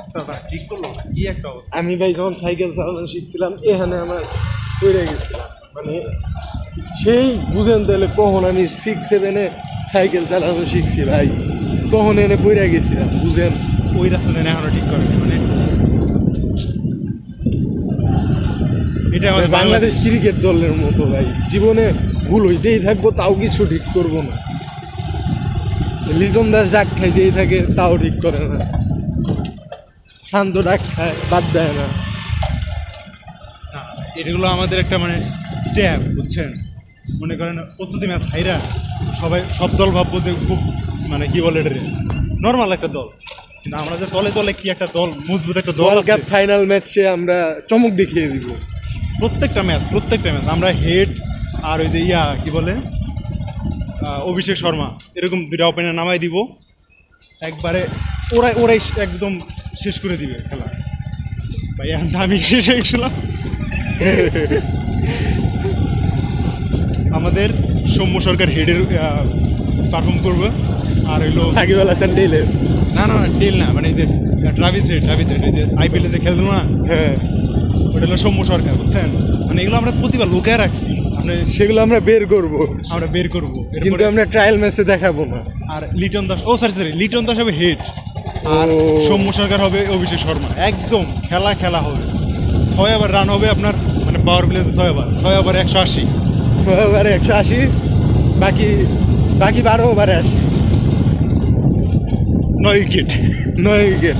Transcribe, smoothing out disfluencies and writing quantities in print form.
রাস্তাটা ঠিক করলো না, কি একটা অবস্থা। আমি ভাই যখন সাইকেল চালানো শিখছিলাম এখানে আমার পড়ে গেছিলাম, মানে সেই বুঝেন তাহলে কখন আমি 6-7-এ সাইকেল চালানো শিখছি ভাই, তখন এনে পড়ে গেছিলাম বুঝেন। ওই রাস্তাটা এখনো ঠিক করেনি, মানে এটা আমাদের বাংলাদেশ ক্রিকেট দলের মতো ভাই, জীবনে ভুল হইতেই থাকবো তাও কিছু ঠিক করবো না। লিটন দাস ডাক খাইতেই থাকে তাও ঠিক করে না, শান্ত ডাক খায় বাদ দেয় না। না, এগুলো আমাদের একটা মানে ট্যাব, বুঝছেন। মনে করেন প্রস্তুতি ম্যাচ হাইরা সবাই সব দল ভাববো যে খুব মানে কি বলে এটা নর্মাল একটা দল, কিন্তু আমরা যে দলে দলে কি একটা দল, মজবুত একটা দল ওয়ার্ল্ড আছে। কাপ ফাইনাল ম্যাচে আমরা চমক দেখিয়ে দিব। প্রত্যেকটা ম্যাচ আমরা হেড আর ওই যে ইয়া কি বলে অভিষেক শর্মা, এরকম দুইটা ওপেনার নামাই দিব, একবারে ওরাই একদম শেষ করে দিবে খেলা। ভাই এখন আমি শেষ হয়ে গেছিলাম। আমাদের সৌম্য সরকার হেডের পারফর্ম করবে, আর হইলো সাকিব আল হাসান টেইলের। না টেল না, মানে এই যে ট্রাভিস হেড এই যে আইপিএলে যে খেলতো না, হ্যাঁ, ওটা হলো সৌম্য সরকার, বুঝছেন। মানে এগুলো আমরা প্রতিবার লুকায় রাখছি, সেগুলো আমরা বের করব, আমরা বের করবো। কিন্তু আমরা ট্রায়াল ম্যাচে দেখাবো না। আর লিটন দাস, সরি লিটন দাস হবে হেড, আর সৌম্য সরকার হবে অভিষেক শর্মা। একদম খেলা হবে, 6 ওভার রান হবে আপনার, মানে পাওয়ার প্লেতে 6 ওভার 180, 6 ওভারে 180, বাকি 12 ওভারে 80, 9 উইকেট। 9 উইকেট।